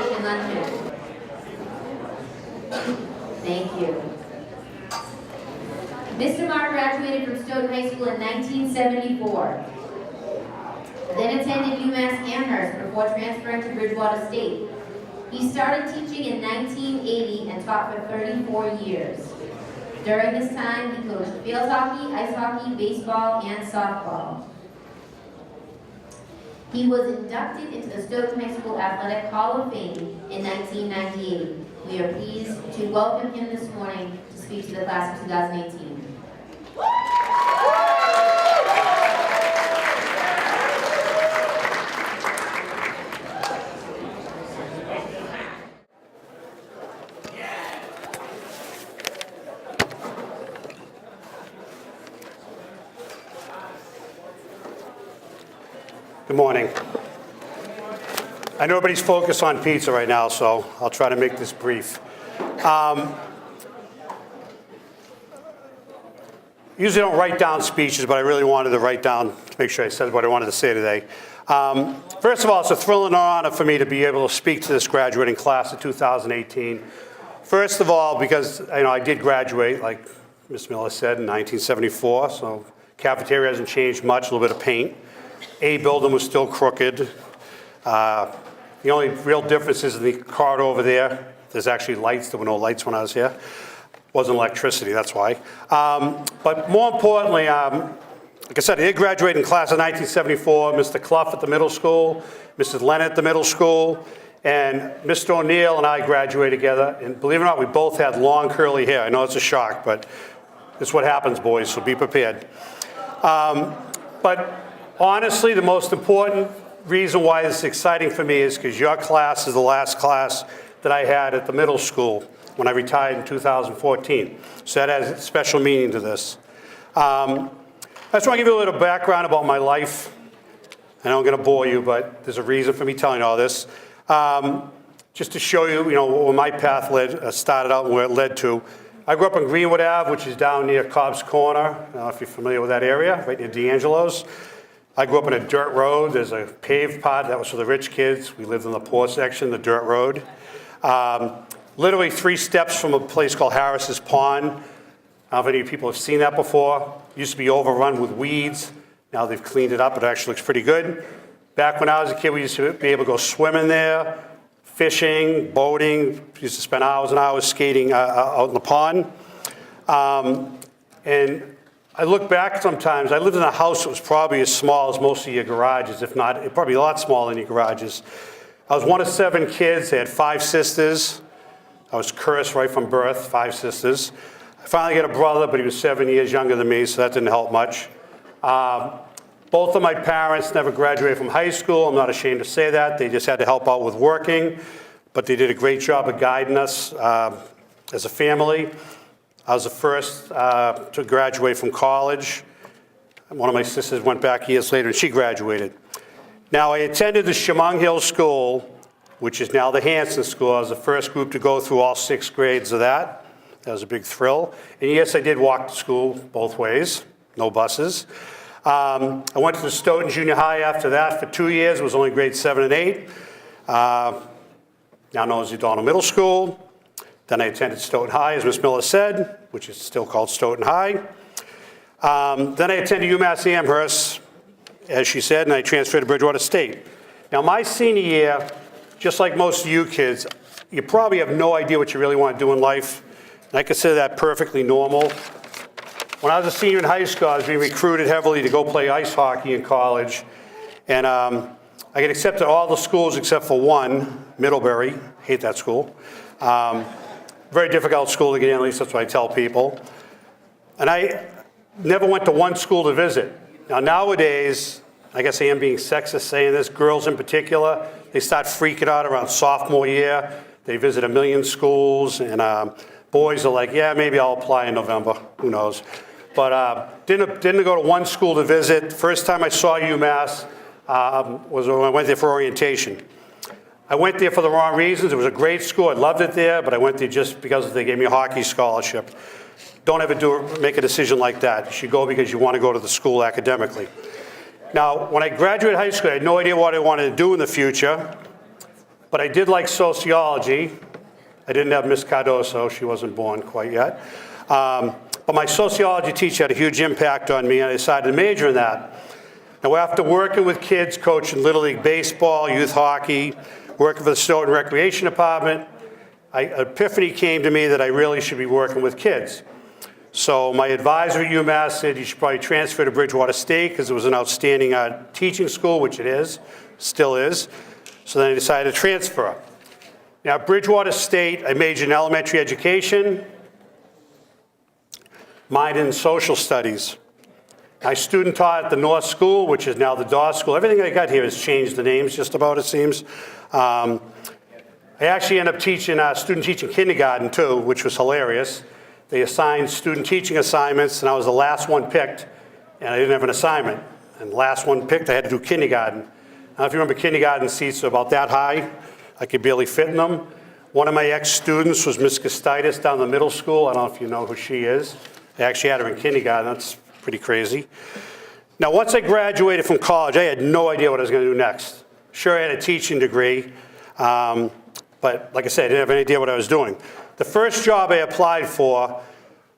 Appreciation Luncheon. Thank you. Mr. Marr graduated from Stoughton High School in 1974. Then attended UMass Amherst before transferring to Bridgewater State. He started teaching in 1980 and taught for 34 years. During this time, he coached field hockey, ice hockey, baseball, and softball. He was inducted into the Stoughton High School Athletic Hall of Fame in 1998. We are pleased to welcome him this morning to speak to the class of 2018. Good morning. I know everybody's focused on pizza right now, so I'll try to make this brief. Usually don't write down speeches, but I really wanted to write down to make sure I said what I wanted to say today. First of all, it's a thrill and honor for me to be able to speak to this graduating class of 2018. First of all, because I did graduate, like Ms. Miller said, in 1974, so cafeteria hasn't changed much, a little bit of paint. A building was still crooked. The only real difference is in the corridor over there. There's actually lights. There were no lights when I was here. Wasn't electricity, that's why. But more importantly, like I said, I did graduate in class of 1974. Mr. Clough at the middle school, Mrs. Leonard at the middle school, and Mr. O'Neill and I graduated together. And believe it or not, we both had long curly hair. I know it's a shock, but it's what happens, boys, so be prepared. But honestly, the most important reason why this is exciting for me is because your class is the last class that I had at the middle school when I retired in 2014. So that has a special meaning to this. I just want to give you a little background about my life. I know I'm going to bore you, but there's a reason for me telling you all this. Just to show you, where my path started out and where it led to. I grew up on Greenwood Ave, which is down near Cobb's Corner. I don't know if you're familiar with that area, right near D'Angelo's. I grew up on a dirt road. There's a paved part that was for the rich kids. We lived in the poor section, the dirt road. Literally 3 steps from a place called Harris's Pond. I don't know if any of you people have seen that before. It used to be overrun with weeds. Now they've cleaned it up. It actually looks pretty good. Back when I was a kid, we used to be able to go swimming there, fishing, boating. We used to spend hours and hours skating out in the pond. And I look back sometimes, I lived in a house that was probably as small as most of your garages, if not, probably a lot smaller than your garages. I was one of 7 kids. I had 5 sisters. I was cursed right from birth, 5 sisters. I finally got a brother, but he was 7 years younger than me, so that didn't help much. Both of my parents never graduated from high school. I'm not ashamed to say that. They just had to help out with working, but they did a great job of guiding us as a family. I was the first to graduate from college. One of my sisters went back years later, and she graduated. Now, I attended the Chemung Hill School, which is now the Hanson School. I was the first group to go through all 6 grades of that. That was a big thrill. And yes, I did walk to school both ways, no buses. I went to the Stoughton Junior High after that for 2 years. It was only grades 7 and 8. Now known as the Donald Middle School. Then I attended Stoughton High, as Ms. Miller said, which is still called Stoughton High. Then I attended UMass Amherst, as she said, and I transferred to Bridgewater State. Now, my senior year, just like most of you kids, you probably have no idea what you really want to do in life, and I consider that perfectly normal. When I was a senior in high school, I was being recruited heavily to go play ice hockey in college, and I got accepted to all the schools except for one, Middlebury. Hate that school. Very difficult school to get in, at least that's what I tell people. And I never went to one school to visit. Now nowadays, I guess I am being sexist saying this, girls in particular, they start freaking out around sophomore year. They visit a million schools, and boys are like, yeah, maybe I'll apply in November, who knows. But didn't go to one school to visit. First time I saw UMass was when I went there for orientation. I went there for the wrong reasons. It was a great school. I loved it there, but I went there just because they gave me a hockey scholarship. Don't ever make a decision like that. You should go because you want to go to the school academically. Now, when I graduated high school, I had no idea what I wanted to do in the future, But I did like sociology. I didn't have Miss Cardoso. She wasn't born quite yet. But my sociology teacher had a huge impact on me, and I decided to major in that. Now, after working with kids, coaching Little League Baseball, youth hockey, working for the Stoughton Recreation Department, an epiphany came to me that I really should be working with kids. So my advisor at UMass said you should probably transfer to Bridgewater State because it was an outstanding teaching school, which it is, still is. So then I decided to transfer. Now, at Bridgewater State, I majored in elementary education, minored in social studies. I student taught at the North School, which is now the Dawes School. Everything I got here has changed the names just about, it seems. I actually ended up teaching student teaching kindergarten too, which was hilarious. They assigned student teaching assignments, and I was the last one picked, and I didn't have an assignment. And the last one picked, I had to do kindergarten. I don't know if you remember, kindergarten seats are about that high. I could barely fit in them. One of my ex-students was Miss Costitis down the middle school. I don't know if you know who she is. I actually had her in kindergarten. That's pretty crazy. Now, once I graduated from college, I had no idea what I was going to do next. Sure, I had a teaching degree, but like I said, I didn't have any idea what I was doing. The first job I applied for,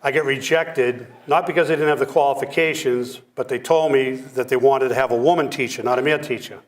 I got rejected, not because I didn't have the qualifications, but they told me that they wanted to have a woman teacher, not a male teacher.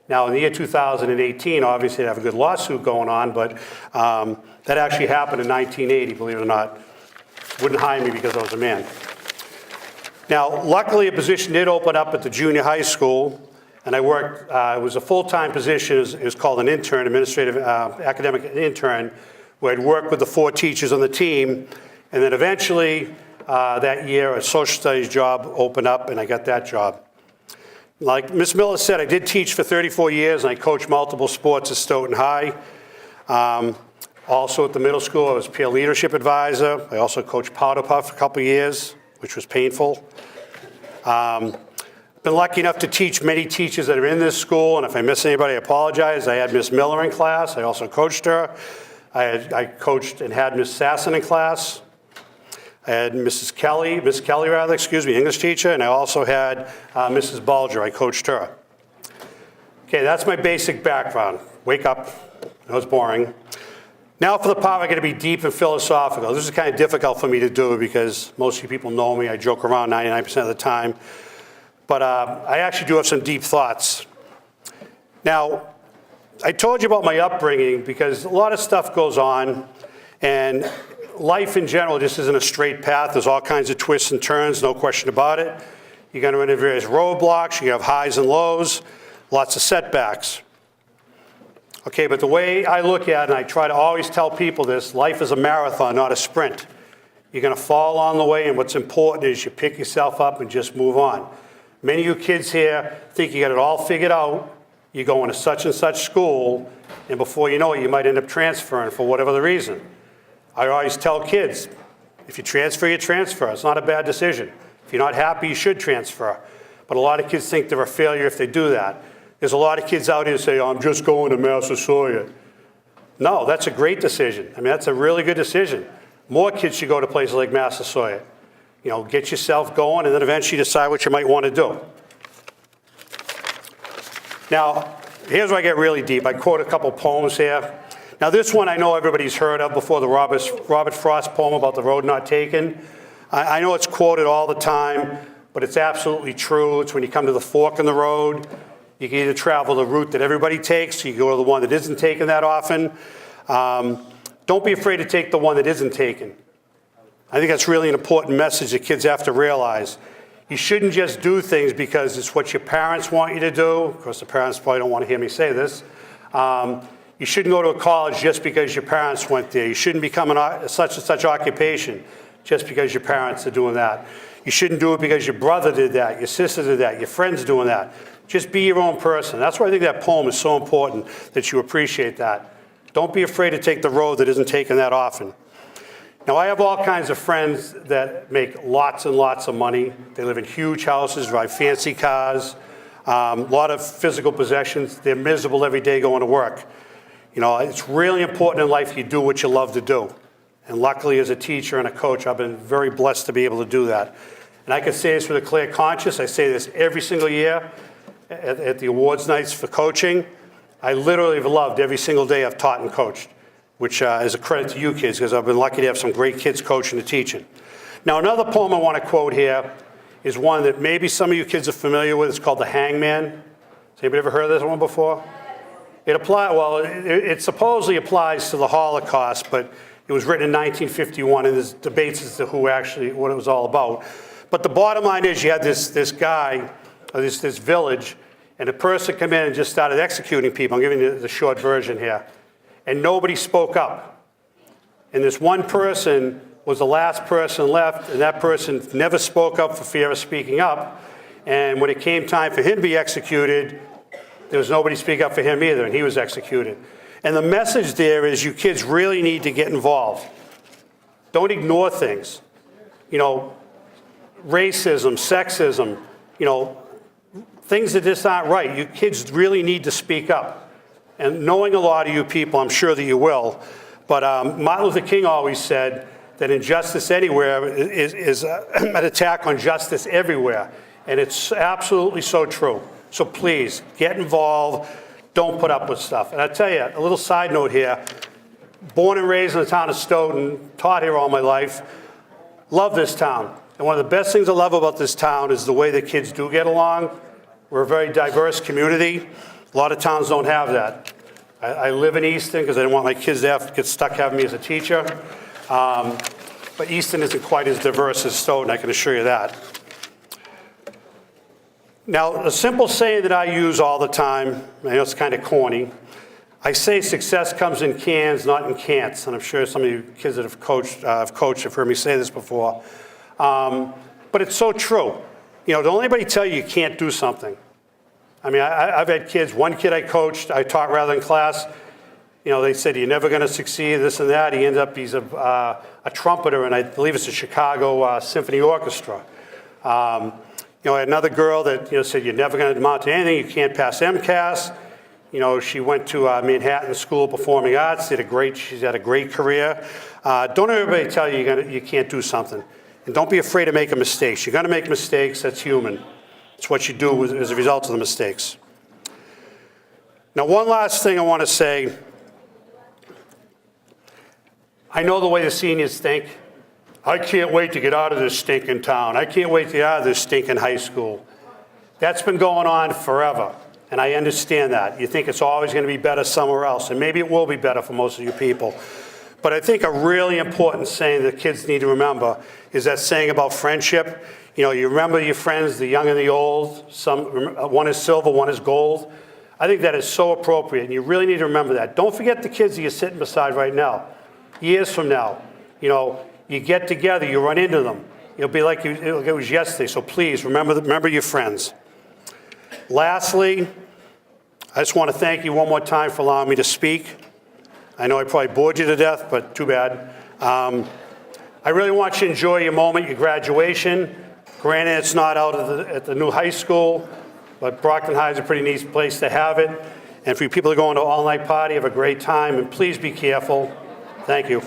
Now, in the year 2018, obviously, I have a good lawsuit going on, but that actually happened in 1980, believe it or not. Wouldn't hire me because I was a man. Now, luckily, a position did open up at the junior high school, and I worked, it was a full-time position. It was called an intern, administrative academic intern, where I'd work with the 4 teachers on the team, and then eventually, that year, a social studies job opened up, and I got that job. Like Ms. Miller said, I did teach for 34 years, and I coached multiple sports at Stoughton High. Also at the middle school, I was peer leadership advisor. I also coached Powder Puff for a couple of years, which was painful. Been lucky enough to teach many teachers that are in this school, and if I miss anybody, I apologize. I had Miss Miller in class. I also coached her. I coached and had Miss Sasson in class. I had Miss Kelly, English teacher, and I also had Mrs. Bulger. I coached her. Okay, that's my basic background. Wake up. I know it's boring. Now for the part I'm going to be deep and philosophical. This is kind of difficult for me to do because most of you people know me. I joke around 99% of the time. But I actually do have some deep thoughts. Now, I told you about my upbringing because a lot of stuff goes on, and life in general just isn't a straight path. There's all kinds of twists and turns, no question about it. You're going to run into various roadblocks. You have highs and lows, lots of setbacks. Okay, but the way I look at it, and I try to always tell people this, life is a marathon, not a sprint. You're going to fall along the way, and what's important is you pick yourself up and just move on. Many of you kids here think you got it all figured out. You're going to such and such school, and before you know it, you might end up transferring for whatever the reason. I always tell kids, if you transfer, you transfer. It's not a bad decision. If you're not happy, you should transfer. But a lot of kids think they're a failure if they do that. There's a lot of kids out here who say, oh, I'm just going to Massasoit. No, that's a great decision. I mean, that's a really good decision. More kids should go to places like Massasoit. You know, get yourself going and then eventually decide what you might want to do. Now, here's where I get really deep. I quote a couple poems here. Now, this one I know everybody's heard of before, the Robert Frost poem about the road not taken. I know it's quoted all the time, but it's absolutely true. It's when you come to the fork in the road. You can either travel the route that everybody takes, or you go to the one that isn't taken that often. Don't be afraid to take the one that isn't taken. I think that's really an important message that kids have to realize. You shouldn't just do things because it's what your parents want you to do. Of course, the parents probably don't want to hear me say this. You shouldn't go to a college just because your parents went there. You shouldn't become such and such occupation just because your parents are doing that. You shouldn't do it because your brother did that, your sister did that, your friend's doing that. Just be your own person. That's why I think that poem is so important, that you appreciate that. Don't be afraid to take the road that isn't taken that often. Now, I have all kinds of friends that make lots and lots of money. They live in huge houses, drive fancy cars, a lot of physical possessions. They're miserable every day going to work. You know, it's really important in life you do what you love to do. And luckily, as a teacher and a coach, I've been very blessed to be able to do that. And I can say this with a clear conscience. I say this every single year at the awards nights for coaching. I literally have loved every single day I've taught and coached, which is a credit to you kids, because I've been lucky to have some great kids coaching and teaching. Now, another poem I want to quote here is one that maybe some of you kids are familiar with. It's called The Hangman. Has anybody ever heard of this one before? It supposedly applies to the Holocaust, but it was written in 1951, and there's debates as to what it was all about. But the bottom line is, you had this guy, or this village, and a person came in and just started executing people. I'm giving you the short version here. And nobody spoke up. And this one person was the last person left, and that person never spoke up for fear of speaking up. And when it came time for him to be executed, there was nobody to speak up for him either, and he was executed. And the message there is, you kids really need to get involved. Don't ignore things. You know, racism, sexism, you know, things that just aren't right. You kids really need to speak up. And knowing a lot of you people, I'm sure that you will. But Martin Luther King always said that injustice anywhere is an attack on justice everywhere. And it's absolutely so true. So please, get involved. Don't put up with stuff. And I tell you, a little side note here. Born and raised in the town of Stoughton, taught here all my life. Love this town. And one of the best things I love about this town is the way the kids do get along. We're a very diverse community. A lot of towns don't have that. I live in Easton because I didn't want my kids to get stuck having me as a teacher. But Easton isn't quite as diverse as Stoughton, I can assure you that. Now, a simple saying that I use all the time, I know it's kind of corny, I say success comes in cans, not in can'ts. And I'm sure some of you kids that have coached have heard me say this before. But it's so true. You know, don't anybody tell you you can't do something. I mean, I've had kids, one kid I coached, I taught rather than class, you know, they said, you're never going to succeed, this and that. He ended up, he's a trumpeter, and I believe it's the Chicago Symphony Orchestra. You know, I had another girl that, you know, said, you're never going to amount to anything, you can't pass MCAS. You know, she went to Manhattan School of Performing Arts, she's had a great career. Don't everybody tell you you can't do something. And don't be afraid of making mistakes. You're going to make mistakes, that's human. It's what you do as a result of the mistakes. Now, one last thing I want to say. I know the way the seniors think. I can't wait to get out of this stinking town. I can't wait to get out of this stinking high school. That's been going on forever, and I understand that. You think it's always going to be better somewhere else, and maybe it will be better for most of you people. But I think a really important saying that kids need to remember is that saying about friendship. You know, you remember your friends, the young and the old. One is silver, one is gold. I think that is so appropriate, and you really need to remember that. Don't forget the kids that you're sitting beside right now. Years from now, you know, you get together, you run into them. It'll be like it was yesterday, so please remember your friends. Lastly, I just want to thank you one more time for allowing me to speak. I know I probably bored you to death, but too bad. I really want you to enjoy your moment, your graduation. Granted, it's not out at the new high school, but Brockton High is a pretty neat place to have it. And for you people that are going to an all-night party, have a great time, and please be careful. Thank you.